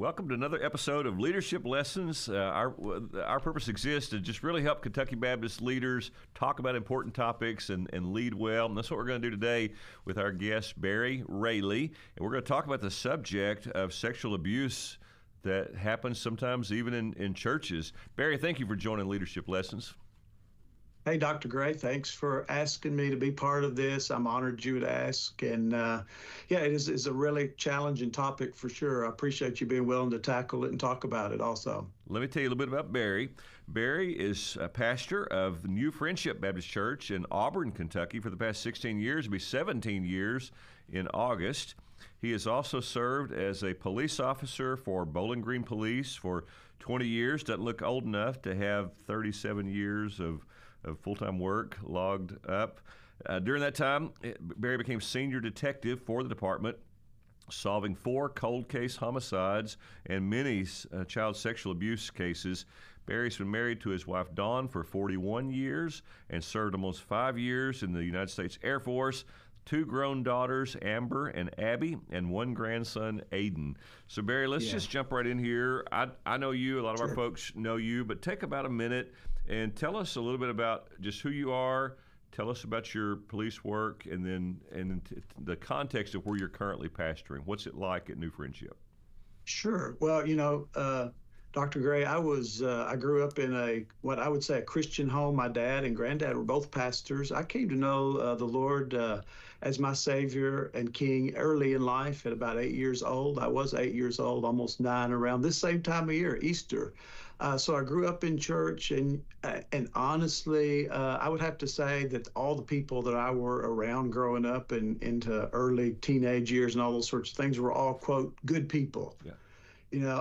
Welcome to another episode of Leadership Lessons. Our purpose exists to just really help Kentucky Baptist leaders talk about important topics and lead well. And that's what we're going to do today with our guest, Barry Raley. And we're going to talk about the subject of sexual abuse that happens sometimes even in churches. Barry, thank you for joining Leadership Lessons. Hey, Dr. Gray, thanks for asking me to be part of this. I'm honored you would ask. And it is a really challenging topic for sure. I appreciate you being willing to tackle it and talk about it also. Let me tell you a little bit about Barry. Barry is a pastor of the New Friendship Baptist Church in Auburn, Kentucky for the past 16 years. It'll be 17 years in August. He has also served as a police officer for Bowling Green Police for 20 years. Doesn't look old enough to have 37 years of full-time work logged up. During that time, Barry became senior detective for the department, solving 4 cold case homicides and many child sexual abuse cases. Barry's been married to his wife Dawn for 41 years and served almost 5 years in the United States Air Force. 2 grown daughters, Amber and Abby, and 1 grandson, Aiden. So, Barry, let's just jump right in here. I know you, a lot of our folks know you, but take about a minute and tell us a little bit about just who you are. Tell us about your police work, and then the context of where you're currently pastoring. What's it like at New Friendship? Sure. Well, Dr. Gray, I grew up in what I would say a Christian home. My dad and granddad were both pastors. I came to know the Lord as my Savior and King early in life at about 8 years old. I was 8 years old, almost 9, around this same time of year, Easter. So I grew up in church, and honestly, I would have to say that all the people that I were around growing up and into early teenage years and all those sorts of things were all, quote, good people. Yeah.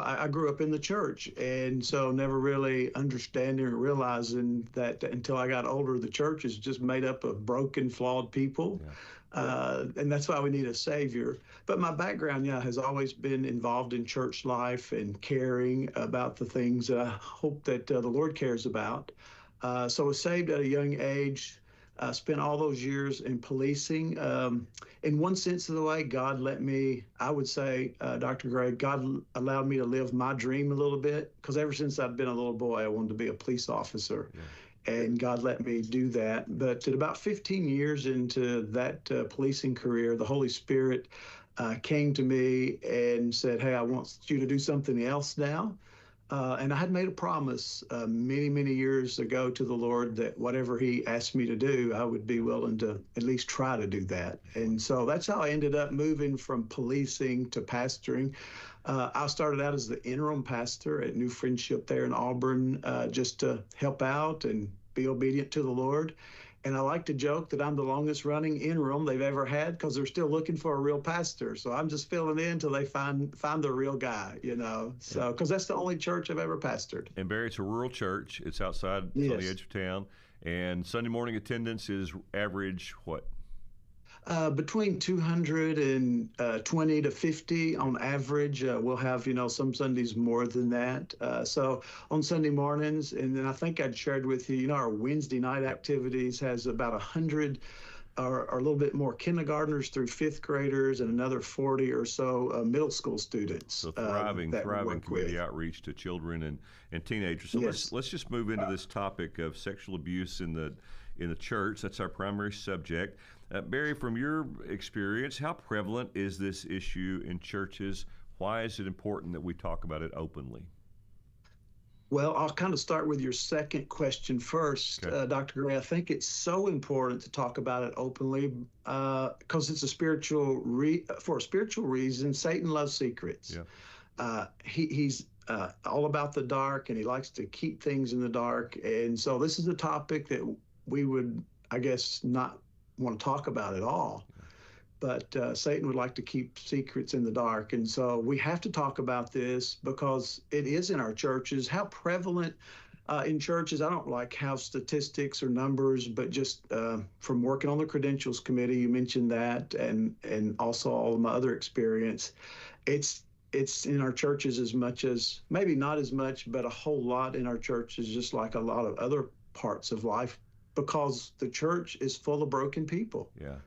I grew up in the church, and so never really understanding or realizing that until I got older, the church is just made up of broken, flawed people. Yeah. And that's why we need a Savior. But my background, has always been involved in church life and caring about the things that I hope that the Lord cares about. So I was saved at a young age. Spent all those years in policing. In one sense of the way, God let me, I would say, Dr. Gray, God allowed me to live my dream a little bit, because ever since I'd been a little boy, I wanted to be a police officer. Yeah. And God let me do that. But at about 15 years into that policing career, the Holy Spirit came to me and said, hey, I want you to do something else now. And I had made a promise many, many years ago to the Lord that whatever He asked me to do, I would be willing to at least try to do that. And so that's how I ended up moving from policing to pastoring. I started out as the interim pastor at New Friendship there in Auburn, just to help out and be obedient to the Lord. And I like to joke that I'm the longest running interim they've ever had, because they're still looking for a real pastor. So I'm just filling in until they find the real guy, So, because that's the only church I've ever pastored. And Barry, it's a rural church. It's outside, it's on the edge of town. And Sunday morning attendance is average what? Between 220 to 50 on average. We'll have, some Sundays more than that. So on Sunday mornings, and then I think I'd shared with you, our Wednesday night activities has about 100 or a little bit more kindergartners through 5th graders and another 40 or so middle school students. So thriving community outreach to children and teenagers. So let's just move into this topic of sexual abuse in the church. That's our primary subject. Barry, from your experience, how prevalent is this issue in churches? Why is it important that we talk about it openly? Well, I'll kind of start with your second question first, okay. Dr. Gray. I think it's so important to talk about it openly because it's for a spiritual reason. Satan loves secrets. Yeah. He's all about the dark, and he likes to keep things in the dark. And so this is a topic that we would, I guess, not want to talk about at all. But Satan would like to keep secrets in the dark. And so we have to talk about this because it is in our churches. How prevalent in churches, I don't like have statistics or numbers, but just from working on the credentials committee, you mentioned that, and also all of my other experience, it's in our churches as much as, maybe not as much, but a whole lot in our churches, just like a lot of other parts of life, because the church is full of broken people. Yeah.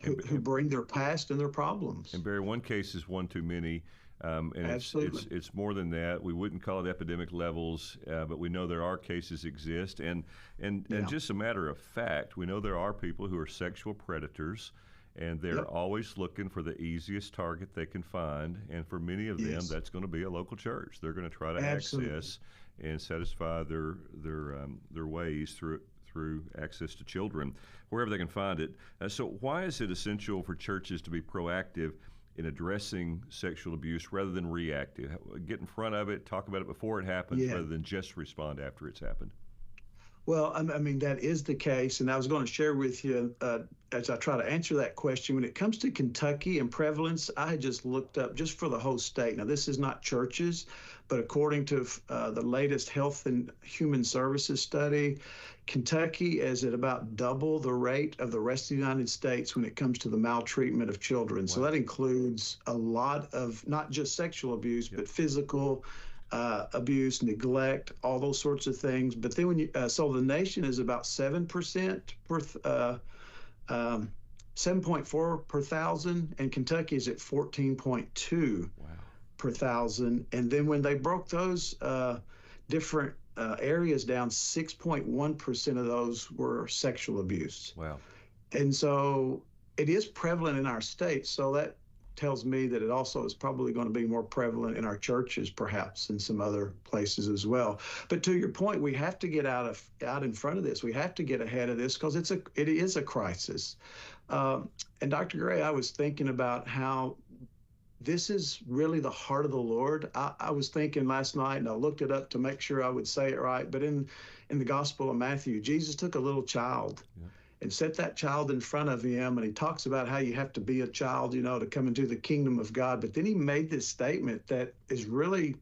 Who bring their past and their problems. And Barry, one case is one too many. And Absolutely. it's more than that. We wouldn't call it epidemic levels, but we know there are cases exist, and Yeah. just a matter of fact, we know there are people who are sexual predators, and they're Yep. always looking for the easiest target they can find. And for many of them, Yes. that's going to be a local church. They're going to try to Absolutely. access and satisfy their ways through access to children, wherever they can find it. So, why is it essential for churches to be proactive in addressing sexual abuse rather than reactive? Get in front of it, talk about it before it happens, Yeah. rather than just respond after it's happened. Well, I mean, that is the case. And I was going to share with you as I try to answer that question. When it comes to Kentucky and prevalence, I had just looked up just for the whole state. Now, this is not churches, but according to the latest Health and Human Services study, Kentucky is at about double the rate of the rest of the United States when it comes to the maltreatment of children. So Wow. that includes a lot of not just sexual abuse, Yep. but physical abuse, neglect, all those sorts of things. But then so the nation is about 7% per, 7.4 per thousand, and Kentucky is at 14.2 Wow. per thousand. And then when they broke those different areas down, 6.1% of those were sexual abuse. Wow. And so it is prevalent in our state. So that tells me that it also is probably going to be more prevalent in our churches, perhaps in some other places as well. But to your point, we have to get out in front of this. We have to get ahead of this because it is a crisis. And Dr. Gray, I was thinking about how this is really the heart of the Lord. I was thinking last night, and I looked it up to make sure I would say it right. But in the Gospel of Matthew, Jesus took a little child. Yeah. And set that child in front of him, and he talks about how you have to be a child, to come into the kingdom of God. But then he made this statement that is really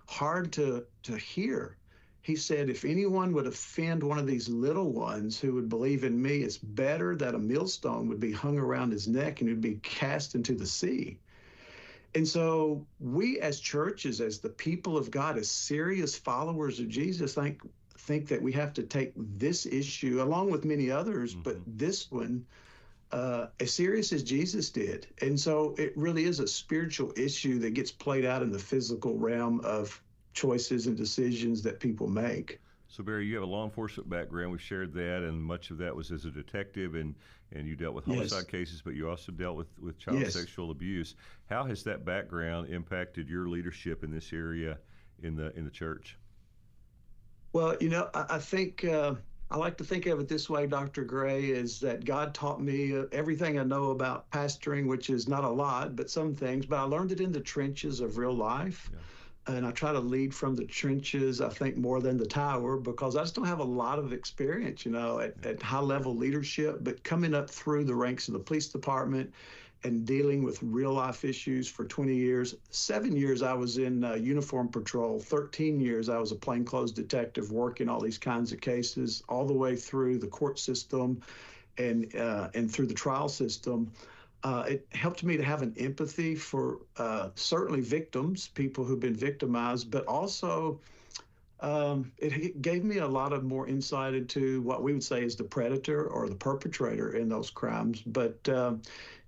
hard to hear. He said, if anyone would offend one of these little ones who would believe in me, it's better that a millstone would be hung around his neck and he'd be cast into the sea. And so we as churches, as the people of God, as serious followers of Jesus, think that we have to take this issue, along with many others, but this one, as serious as Jesus did. And so it really is a spiritual issue that gets played out in the physical realm of choices and decisions that people make. So, Barry, you have a law enforcement background. We've shared that, and much of that was as a detective, and you dealt with homicide cases, but you also dealt with child sexual abuse. How has that background impacted your leadership in this area in the church? Well, I think I like to think of it this way, Dr. Gray, is that God taught me everything I know about pastoring, which is not a lot, but some things, but I learned it in the trenches of real life. Yeah. And I try to lead from the trenches, I think, more than the tower, because I just don't have a lot of experience, at high level leadership, but coming up through the ranks of the police department and dealing with real life issues for 20 years. 7 years I was in uniform patrol. 13 years I was a plainclothes detective working all these kinds of cases, all the way through the court system and through the trial system. It helped me to have an empathy for certainly victims, people who've been victimized, but also it gave me a lot of more insight into what we would say is the predator or the perpetrator in those crimes. But,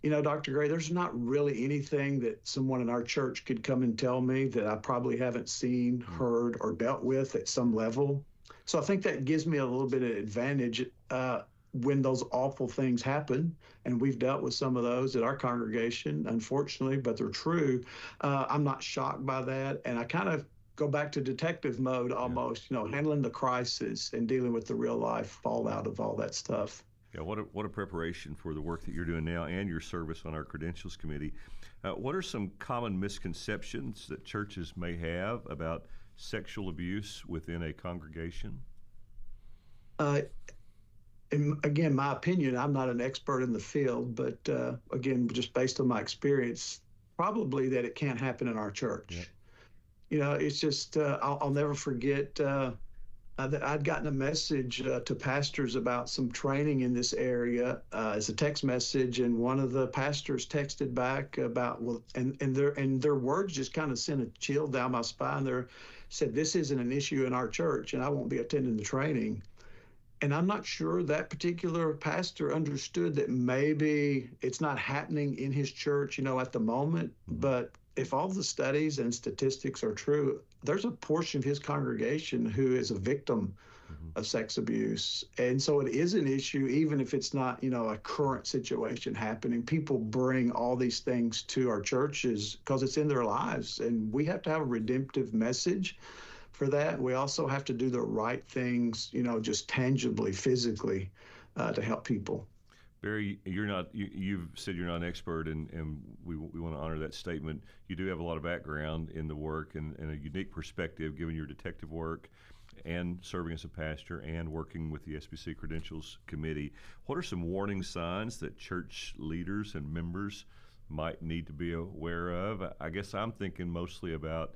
Dr. Gray, there's not really anything that someone in our church could come and tell me that I probably haven't seen, heard, or dealt with at some level. So I think that gives me a little bit of advantage when those awful things happen. And we've dealt with some of those at our congregation, unfortunately, but they're true. I'm not shocked by that. And I kind of go back to detective mode almost, handling the crisis and dealing with the real life fallout of all that stuff. Yeah, what a preparation for the work that you're doing now and your service on our credentials committee. What are some common misconceptions that churches may have about sexual abuse within a congregation? And again, my opinion, I'm not an expert in the field, but again, just based on my experience, probably that it can't happen in our church. Yeah. It's just, I'll never forget that I'd gotten a message to pastors about some training in this area as a text message, and one of the pastors texted back about, and their words just kind of sent a chill down my spine. They said, this isn't an issue in our church, and I won't be attending the training. And I'm not sure that particular pastor understood that maybe it's not happening in his church, at the moment, but if all the studies and statistics are true, there's a portion of his congregation who is a victim Hmm. of sex abuse. And so it is an issue, even if it's not, a current situation happening. People bring all these things to our churches because it's in their lives. And we have to have a redemptive message for that. We also have to do the right things, just tangibly, physically, to help people. Barry, you've said you're not an expert, and we want to honor that statement. You do have a lot of background in the work and a unique perspective, given your detective work and serving as a pastor and working with the SBC Credentials Committee. What are some warning signs that church leaders and members might need to be aware of? I guess I'm thinking mostly about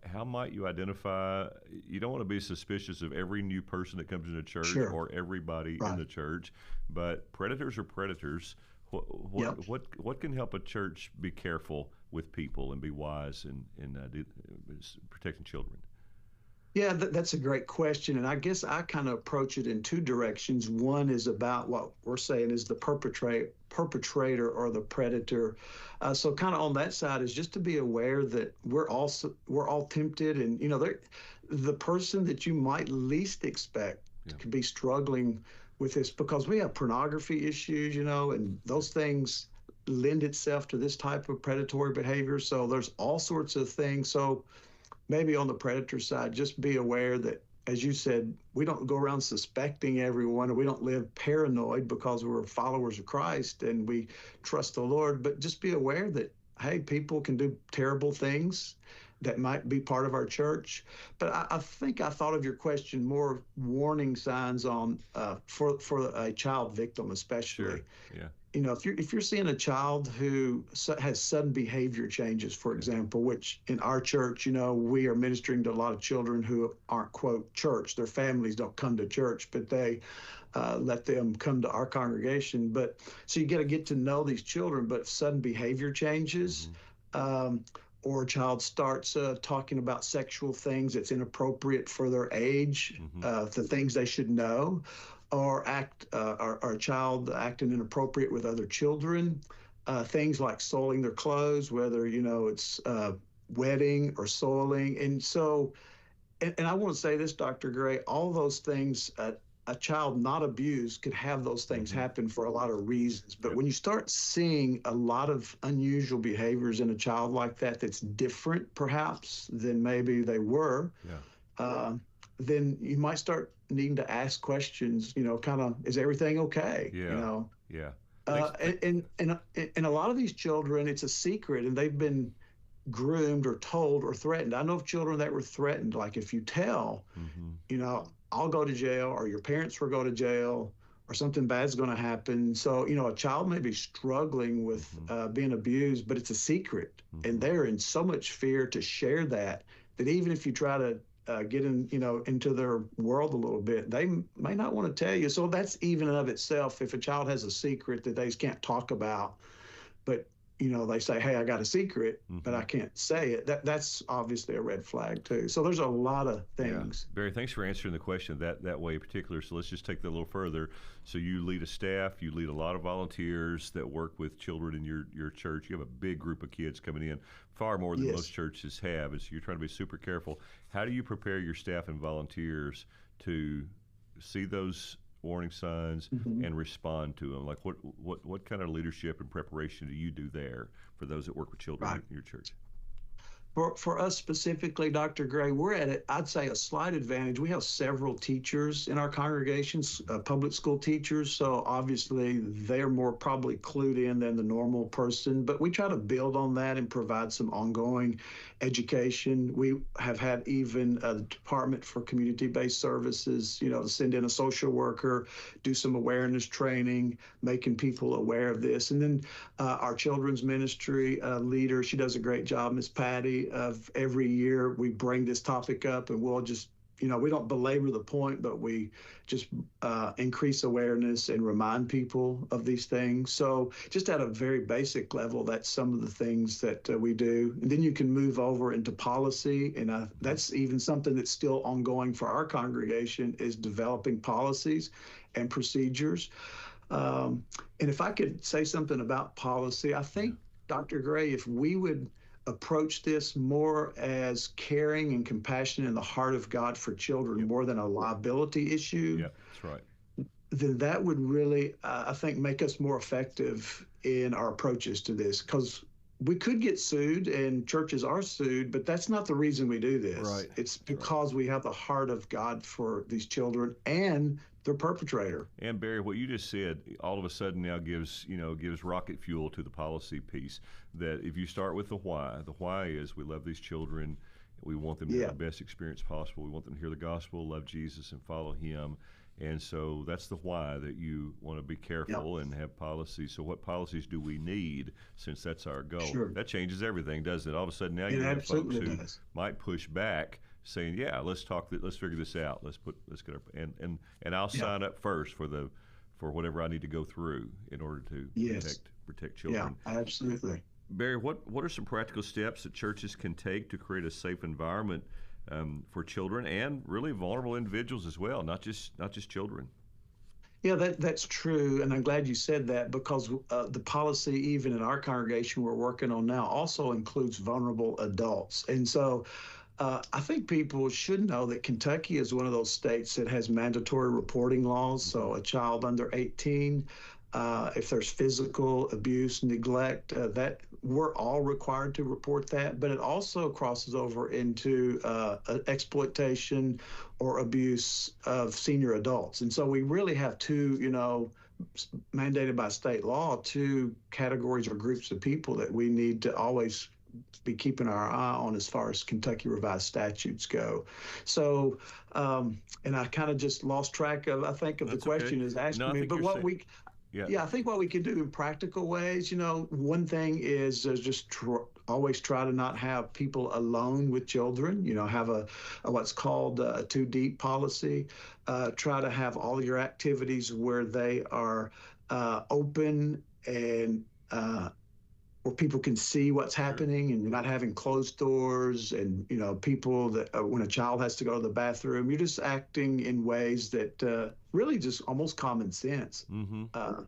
how might you identify. You don't want to be suspicious of every new person that comes into church Sure. or everybody in Right. the church, but predators are predators. what Yep. what what, what can help a church be careful with people and be wise in protecting children? Yeah, that's a great question. And I guess I kind of approach it in two directions. One is about what we're saying is the perpetrator or the predator. So kind of on that side is just to be aware that we're all tempted, and the person that you might least expect Yeah. could be struggling with this because we have pornography issues, and those things lend itself to this type of predatory behavior. So there's all sorts of things. So maybe on the predator side, just be aware that, as you said, we don't go around suspecting everyone, or we don't live paranoid because we're followers of Christ and we trust the Lord. But just be aware that, hey, people can do terrible things that might be part of our church. But I think I thought of your question more warning signs on for a child victim, especially. Sure. Yeah. If you're seeing a child who has sudden behavior changes, for example, which in our church, we are ministering to a lot of children who aren't, quote, church. Their families don't come to church, but they let them come to our congregation. But so you got to get to know these children. But if sudden behavior changes, or a child starts talking about sexual things that's inappropriate for their age, the things they should know, or a child acting inappropriate with other children, things like soiling their clothes, whether it's wetting or soiling. And so, and I want to say this, Dr. Gray, all those things, a child not abused could have those things happen for a lot of reasons. But Yep. when you start seeing a lot of unusual behaviors in a child like that, that's different perhaps than maybe they were, Yeah. then you might start needing to ask questions, kind of, is everything okay? Yeah. Yeah. Uh, Thanks. and a lot of these children, it's a secret, and they've been groomed or told or threatened. I know of children that were threatened, like if you tell, I'll go to jail, or your parents will go to jail, or something bad's going to happen. So, a child may be struggling with being abused, but it's a secret. And they're in so much fear to share that even if you try to get into their world a little bit, they may not want to tell you. So that's even in of itself, if a child has a secret that they can't talk about, but they say, hey, I got a secret, but I can't say it. That's obviously a red flag too. So there's a lot of things. Yeah. Barry, thanks for answering the question that way in particular. So let's just take that a little further. So you lead a staff, you lead a lot of volunteers that work with children in your church. You have a big group of kids coming in, far more than Yes. most churches have. And so you're trying to be super careful. How do you prepare your staff and volunteers to see those warning signs and respond to them? Like what kind of leadership and preparation do you do there for those that work with children Right. in your church? For us specifically, Dr. Gray, we're at, I'd say, a slight advantage. We have several teachers in our congregations, public school teachers, so obviously they're more probably clued in than the normal person, but we try to build on that and provide some ongoing education. We have had even a Department for Community-Based Services, to send in a social worker, do some awareness training, making people aware of this. And then our children's ministry leader, she does a great job, Miss Patty. Of every year we bring this topic up, and we'll just, we don't belabor the point, but we just increase awareness and remind people of these things. So just at a very basic level, that's some of the things that we do. And then you can move over into policy, and that's even something that's still ongoing for our congregation, is developing policies and procedures. And if I could say something about policy, I think, Dr. Gray, if we would approach this more as caring and compassion in the heart of God for children Yep. more than a liability issue, Yeah, that's right. then that would really, I think, make us more effective in our approaches to this. Because we could get sued, and churches are sued, but that's not the reason we do this. Right. It's That's right. because we have the heart of God for these children and their perpetrator. And Barry, what you just said, all of a sudden now gives rocket fuel to the policy piece. That if you start with the why is we love these children, we want them to Yeah. have the best experience possible. We want them to hear the gospel, love Jesus, and follow Him. And so that's the why, that you want to be careful and have policies. So what policies do we need, since that's our goal? Sure. That changes everything, doesn't it? All of a sudden now It you have folks absolutely who does. might push back, saying, "Yeah, let's figure this out. Let's get our and I'll sign up first for whatever I need to go through in order to Yes. protect Yeah, children." absolutely. Barry, what are some practical steps that churches can take to create a safe environment for children and really vulnerable individuals as well, not just children? Yeah, that's true, and I'm glad you said that, because the policy, even in our congregation we're working on now, also includes vulnerable adults. And so I think people should know that Kentucky is one of those states that has mandatory reporting laws. So a child under 18, if there's physical abuse, neglect, that we're all required to report that. But it also crosses over into exploitation or abuse of senior adults. And so we really have two, mandated by state law, two categories or groups of people that we need to always be keeping our eye on as far as Kentucky revised statutes go. So, and I kind of just lost track of, I think, of That's the question okay. is asking No, I me, think but you're what saying- yeah, I think what we can do in practical ways, one thing is just always try to not have people alone with children, have a what's called a too deep policy. Try to have all your activities where they are open and where people can see what's happening, and you're not having closed doors and, people that when a child has to go to the bathroom, you're just acting in ways that really just almost common sense. Mm-hmm.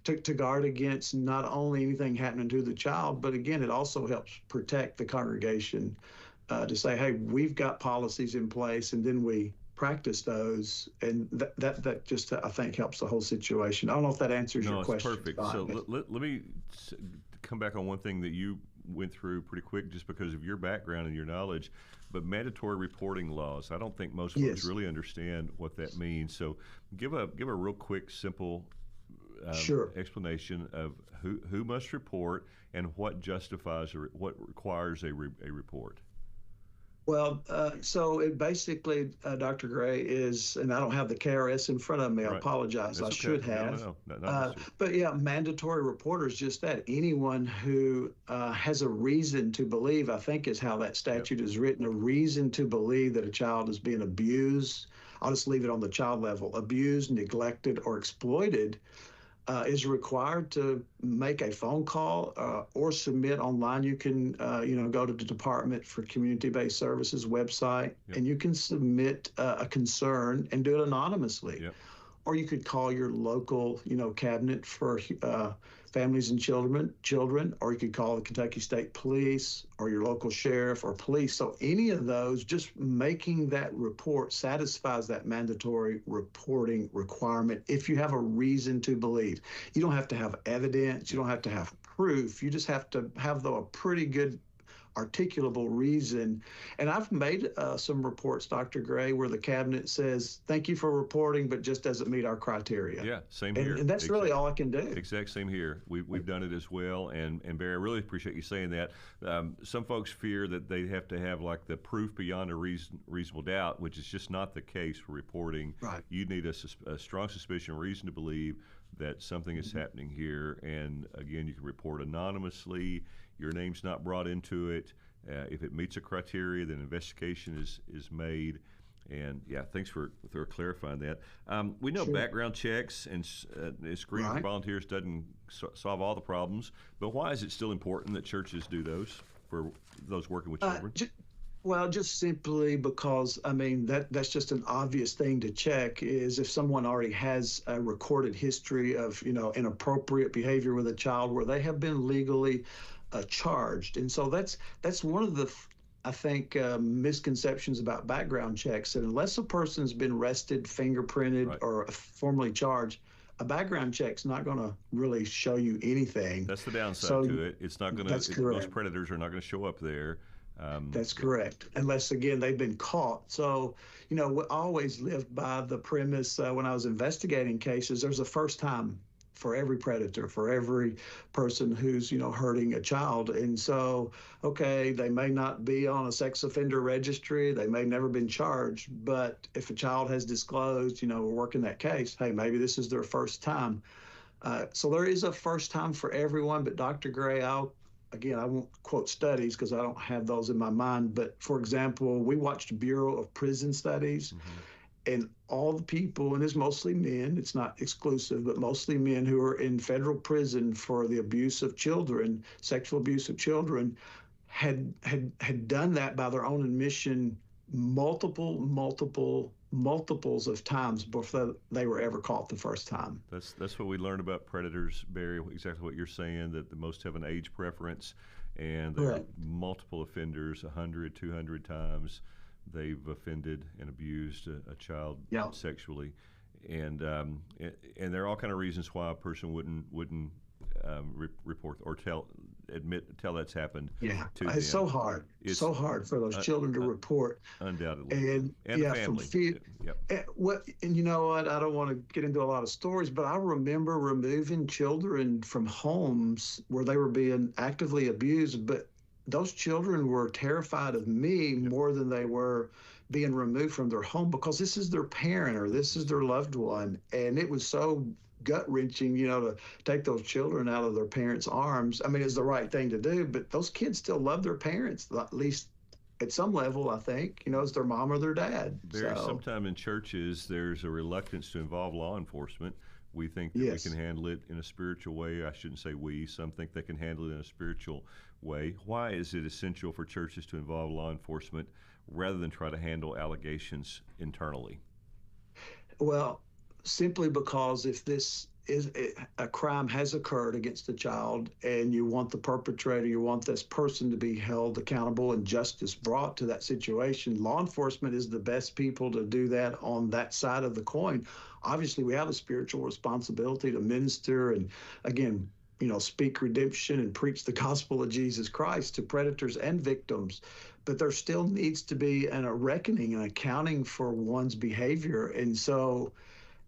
To guard against not only anything happening to the child, but again, it also helps protect the congregation to say, hey, we've got policies in place, and then we practice those, and that just, I think, helps the whole situation. I don't know if that answers your question. No, it's perfect. So let me come back on one thing that you went through pretty quick, just because of your background and your knowledge. But mandatory reporting laws, I don't think most folks really understand what that means. So give a real quick, simple explanation of who must report and what justifies or what requires a report. Well, so it basically, Dr. Gray, is, and I don't have the KRS in front of me. I apologize. That's I should have. No. But yeah, mandatory reporter is just that. Anyone who has a reason to believe, I think is how that statute is written, a reason to believe that a child is being abused. I'll just leave it on the child level. Abused, neglected, or exploited is required to make a phone call or submit online. You can, go to the Department for Community-Based Services website, and you can submit a concern and do it anonymously. Or you could call your local, cabinet for families and children, or you could call the Kentucky State Police or your local sheriff or police. So any of those, just making that report satisfies that mandatory reporting requirement if you have a reason to believe. You don't have to have evidence. You don't have to have proof. You just have to have, a pretty good articulable reason. And I've made some reports, Dr. Gray, where the cabinet says, thank you for reporting, but just doesn't meet our criteria. Yeah, same here. And that's really all I can do. Exact same here. We've done it as well. And Barry, I really appreciate you saying that. Some folks fear that they have to have like the proof beyond a reasonable doubt, which is just not the case for reporting. Right. You need a strong suspicion, reason to believe that something is happening here. And again, you can report anonymously. Your name's not brought into it. If it meets a criteria, then investigation is made. And yeah, thanks for clarifying that. We know background checks and screening for volunteers doesn't solve all the problems, but why is it still important that churches do those for those working with children? Well, just simply because, that's just an obvious thing to check, is if someone already has a recorded history of, inappropriate behavior with a child where they have been legally charged. And so that's one of the, I think, misconceptions about background checks. And unless a person's been arrested, fingerprinted, Right. or formally charged, a background check's not going to really show you anything. That's the downside So to it. It's not going that's to. Most correct. predators are not going to show up there. That's correct. Unless, again, they've been caught. So, we always lived by the premise when I was investigating cases, there's a first time for every predator, for every person who's, hurting a child. And so, okay, they may not be on a sex offender registry, they may never been charged, but if a child has disclosed, we're working that case, hey, maybe this is their first time. So there is a first time for everyone, but Dr. Gray, I won't quote studies because I don't have those in my mind, but for example, we watched Bureau of Prison Studies, and all the people, and it's mostly men, it's not exclusive, but mostly men who are in federal prison for the abuse of children, sexual abuse of children, had done that by their own admission multiples of times before they were ever caught the first time. That's what we learned about predators, Barry. Exactly what you're saying, that the most have an age preference, and they're Right. multiple offenders, 100, 200 times they've offended and abused a child Yeah. sexually, and there are all kind of reasons why a person wouldn't report or tell that's happened. Yeah, to it's them. so hard. It's so hard for those children to report. Undoubtedly, And and yeah, the from family. fear. Yep. And you know what? I don't want to get into a lot of stories, but I remember removing children from homes where they were being actively abused. But those children were terrified of me more than they were being removed from their home, because this is their parent or this is their loved one. And it was so gut wrenching, to take those children out of their parents' arms. I mean, it's the right thing to do, but those kids still love their parents, at least at some level, I think, it's their mom or their dad. There's So, sometimes in churches, there's a reluctance to involve law enforcement. We think that yes. we can handle it in a spiritual way. I shouldn't say we. Some think they can handle it in a spiritual way. Why is it essential for churches to involve law enforcement rather than try to handle allegations internally? Well, simply because if this is a crime has occurred against a child and you want the perpetrator, you want this person to be held accountable and justice brought to that situation, law enforcement is the best people to do that on that side of the coin. Obviously, we have a spiritual responsibility to minister and, again, speak redemption and preach the gospel of Jesus Christ to predators and victims. But there still needs to be a reckoning and accounting for one's behavior. And so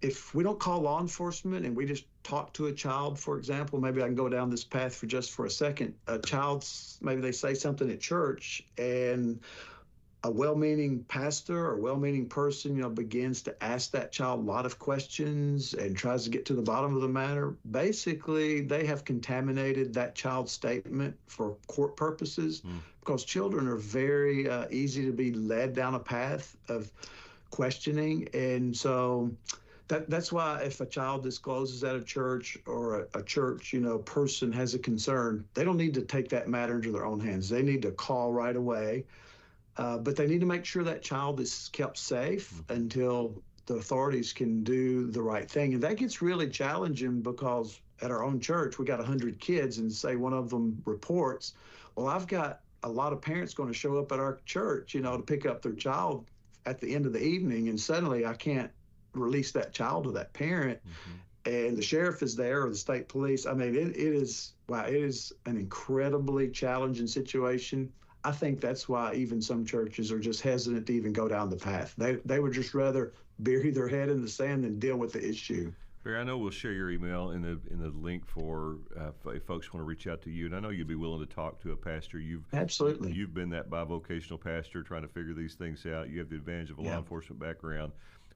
if we don't call law enforcement and we just talk to a child, for example, maybe I can go down this path for a second. A child's, maybe they say something at church, and a well-meaning pastor or well-meaning person, begins to ask that child a lot of questions and tries to get to the bottom of the matter. Basically, they have contaminated that child's statement for court purposes, because children are very easy to be led down a path of questioning. And so that's why if a child discloses at a church or a church, person has a concern, they don't need to take that matter into their own hands. They need to call right away. But they need to make sure that child is kept safe until the authorities can do the right thing. And that gets really challenging, because at our own church, we got 100 kids, and say one of them reports, well, I've got a lot of parents going to show up at our church, to pick up their child at the end of the evening. And suddenly I can't release that child to that parent. And the sheriff is there, or the state police. I mean, it is an incredibly challenging situation. I think that's why even some churches are just hesitant to even go down the path. They would just rather bury their head in the sand than deal with the issue. Barry, I know we'll share your email in the link for if folks want to reach out to you, and I know you'd be willing to talk to a pastor. Absolutely. You've been that bivocational pastor trying to figure these things out. You have the advantage of a law enforcement background,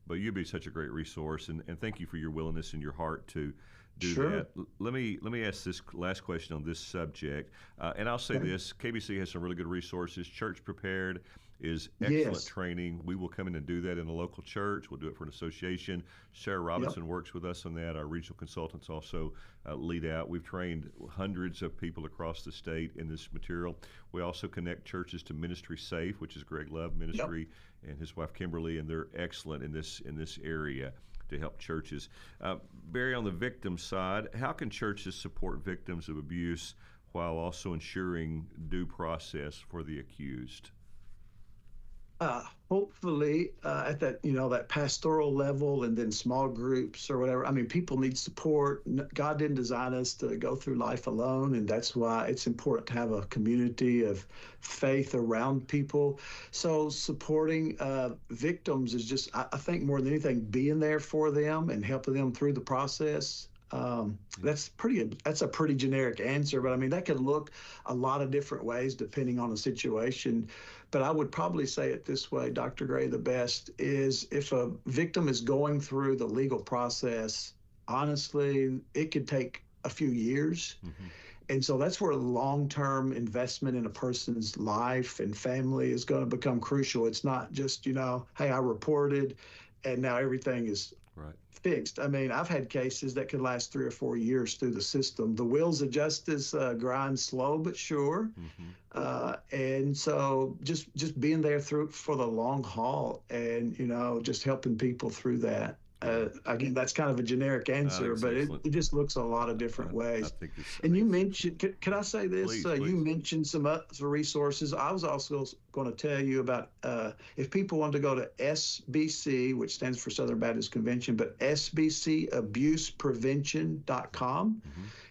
but you'd be such a great resource. And thank you for your willingness and your heart to do that. Let me ask this last question on this subject, and I'll say this: KBC has some really good resources. Church Prepared is excellent training. We will come in and do that in a local church. We'll do it for an association. Sarah Robinson works with us on that. Our regional consultants also lead out. We've trained hundreds of people across the state in this material. We also connect churches to Ministry Safe, which is Greg Love Ministry, and his wife Kimberly, and they're excellent in this area to help churches. Barry, on the victim side, how can churches support victims of abuse while also ensuring due process for the accused? Hopefully, at that, that pastoral level and then small groups or whatever. I mean, people need support. God didn't design us to go through life alone, and that's why it's important to have a community of faith around people. So supporting victims is just, I think more than anything, being there for them and helping them through the process. That's a pretty generic answer, but I mean, that could look a lot of different ways depending on the situation. But I would probably say it this way, Dr. Gray, the best is if a victim is going through the legal process, honestly, it could take a few years. Mm-hmm. And so that's where long-term investment in a person's life and family is going to become crucial. It's not just, hey, I reported and now everything is right. Fixed. I mean, I've had cases that could last 3 or 4 years through the system. The wheels of justice grind slow but sure, and so just being there through for the long haul, and just helping people through that. Again, that's kind of a generic answer, but it just looks a lot of different ways. And you mentioned, can I say this? Please. You mentioned some other resources. I was also going to tell you about if people want to go to SBC, which stands for Southern Baptist Convention, but SBCAbusePrevention.com.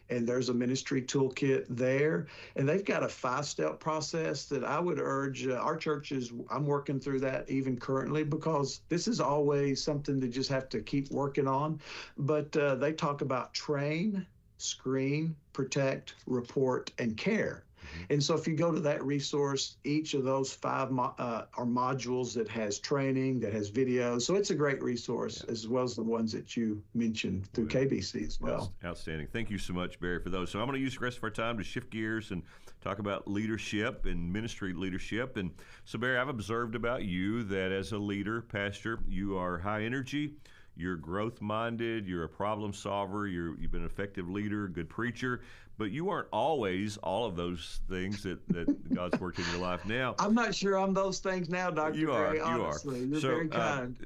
And there's a ministry toolkit there. And they've got a 5-step process that I would urge our churches. I'm working through that even currently because this is always something to just have to keep working on. But they talk about train, screen, protect, report, and care. And so if you go to that resource, each of those 5 are modules that has training, that has videos. So it's a great resource, as well as the ones that you mentioned through KBC as well. Outstanding. Thank you so much, Barry, for those. So I'm going to use the rest of our time to shift gears and talk about leadership and ministry leadership. And so, Barry, I've observed about you that as a leader, pastor, you are high energy. You're growth-minded, you're a problem solver, you've been an effective leader, good preacher, but you aren't always all of those things that God's worked in your life now. I'm not sure I'm those things now, Dr. Gray, honestly. You are. You're very kind.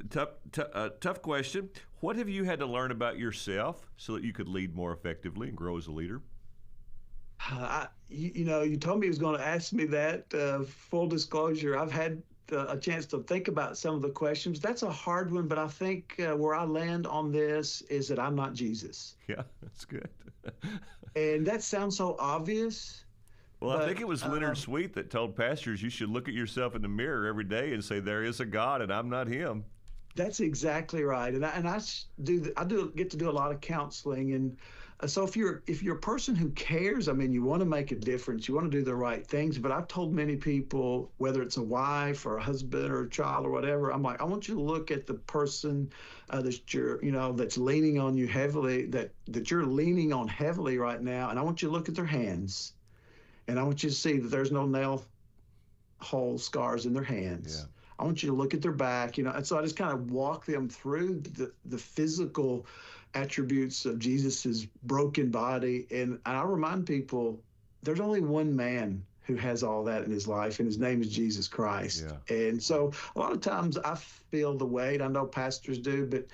Tough question. What have you had to learn about yourself so that you could lead more effectively and grow as a leader? You told me you was going to ask me that. Full disclosure, I've had a chance to think about some of the questions. That's a hard one, but I think where I land on this is that I'm not Jesus. Yeah, that's good. And that sounds so obvious. Well, I think it was Leonard Sweet that told pastors you should look at yourself in the mirror every day and say, there is a God and I'm not him. That's exactly right. And I get to do a lot of counseling. And so if you're a person who cares, I mean, you want to make a difference, you want to do the right things. But I've told many people, whether it's a wife or a husband or a child or whatever, I'm like, I want you to look at the person that's leaning on you heavily, that you're leaning on heavily right now. And I want you to look at their hands. And I want you to see that there's no nail hole scars in their hands. Yeah. I want you to look at their back, and so I just kind of walk them through the physical attributes of Jesus's broken body. And I remind people there's only one man who has all that in his life, and his name is Jesus Christ. Yeah. And so a lot of times I feel the weight, I know pastors do, but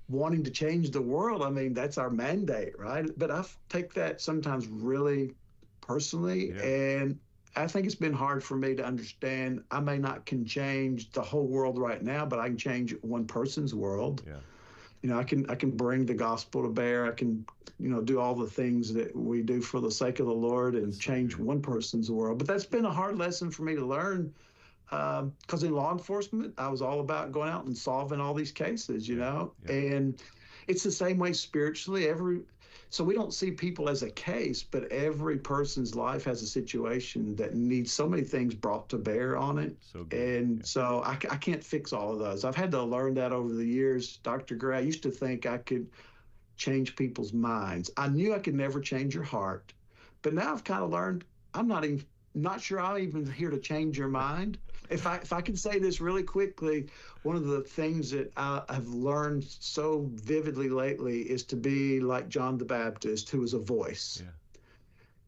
wanting to change the world, I mean, that's our mandate, right? But I take that sometimes really personally, and I think it's been hard for me to understand. I may not can change the whole world right now, but I can change one person's world. Yeah. I can bring the gospel to bear. I can, do all the things that we do for the sake of the Lord and change one person's world. But that's been a hard lesson for me to learn, because in law enforcement, I was all about going out and solving all these cases, and it's the same way spiritually. So we don't see people as a case, but every person's life has a situation that needs so many things brought to bear on it. So I can't fix all of those. I've had to learn that over the years. Dr. Gray, I used to think I could change people's minds. I knew I could never change your heart, but now I've kind of learned I'm not sure I'm even here to change your mind. If I can say this really quickly, one of the things that I have learned so vividly lately is to be like John the Baptist, who was a voice. Yeah.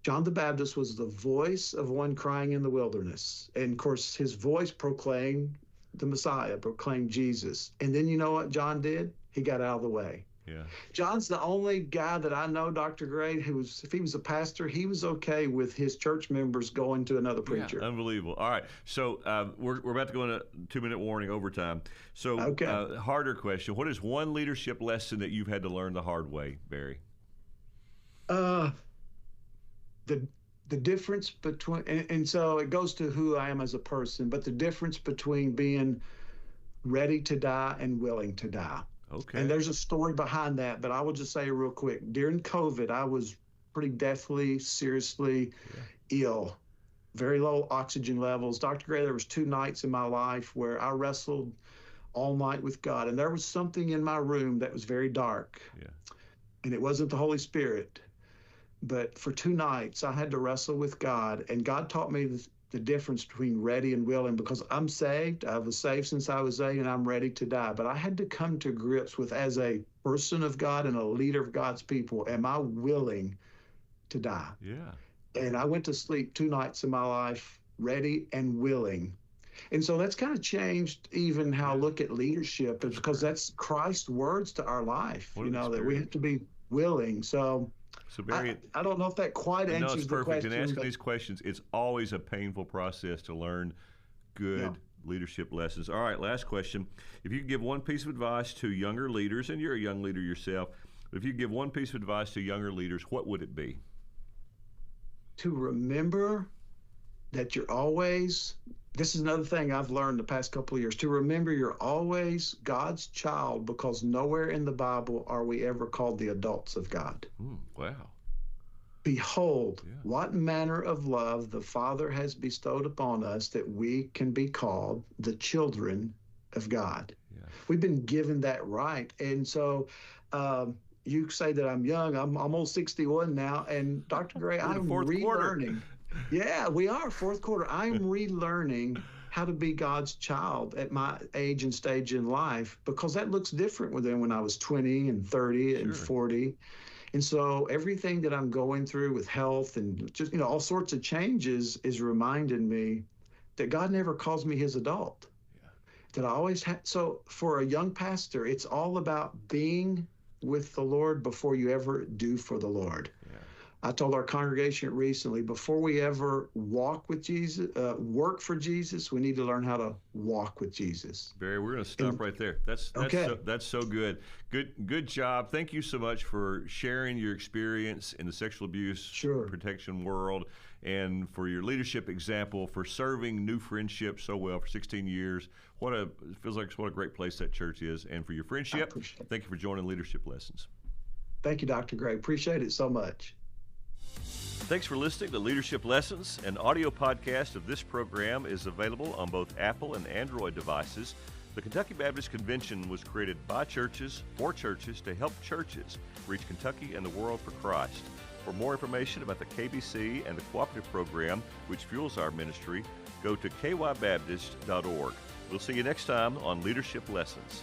John the Baptist was the voice of one crying in the wilderness. And of course, his voice proclaimed the Messiah, proclaimed Jesus. And then you know what John did? He got out of the way. Yeah. John's the only guy that I know, Dr. Gray, who was, if he was a pastor, he was okay with his church members going to another preacher. Yeah, unbelievable. All right, so we're about to go in a 2-minute warning overtime. So, Okay. Harder question: what is one leadership lesson that you've had to learn the hard way, Barry? The difference between, and so it goes to who I am as a person, but the difference between being ready to die and willing to die. Okay. And there's a story behind that, but I will just say real quick. During COVID, I was pretty deathly, seriously ill, very low oxygen levels. Dr. Gray, there was 2 nights in my life where I wrestled all night with God, and there was something in my room that was very dark. Yeah. And it wasn't the Holy Spirit. But for 2 nights, I had to wrestle with God, and God taught me the difference between ready and willing, because I'm saved. I was saved since I was 8, and I'm ready to die. But I had to come to grips with, as a person of God and a leader of God's people, am I willing to die? Yeah. And I went to sleep 2 nights in my life, ready and willing. And so that's kind of changed even how I look at leadership, because that's Christ's words to our life, that we have to be willing. So Barry, I don't know if that quite answers it's the perfect. question. In asking these questions, it's always a painful process to learn good leadership lessons. All right, last question. If you could give one piece of advice to younger leaders, and you're a young leader yourself, if you could give one piece of advice to younger leaders, what would it be? To remember that you're always, this is another thing I've learned the past couple of years, to remember you're always God's child, because nowhere in the Bible are we ever called the adults of God. Wow. Behold, what manner of love the Father has bestowed upon us, that we can be called the children of God. Yeah. We've been given that right. And so you say that I'm young. I'm almost 61 now. And Dr. Gray, I'm relearning. Yeah, we are, 4th quarter. I'm relearning how to be God's child at my age and stage in life, because that looks different than when I was 20 and 30 and 40. And so everything that I'm going through with health and just, all sorts of changes is reminding me that God never calls me his adult. Yeah. That I always have. So for a young pastor, it's all about being with the Lord before you ever do for the Lord. Yeah. I told our congregation recently, before we ever walk with Jesus, work for Jesus, we need to learn how to walk with Jesus. Barry, we're going to stop right there. That's so good. Good job. Thank you so much for sharing your experience in the sexual abuse protection world, and for your leadership example, for serving New Friendship so well for 16 years. It feels like what a great place that church is, and for your friendship. Thank you for joining Leadership Lessons. Thank you, Dr. Gray. Appreciate it so much. Thanks for listening to Leadership Lessons. An audio podcast of this program is available on both Apple and Android devices. The Kentucky Baptist Convention was created by churches for churches to help churches reach Kentucky and the world for Christ. For more information about the KBC and the cooperative program which fuels our ministry, go to kybaptist.org. We'll see you next time on Leadership Lessons.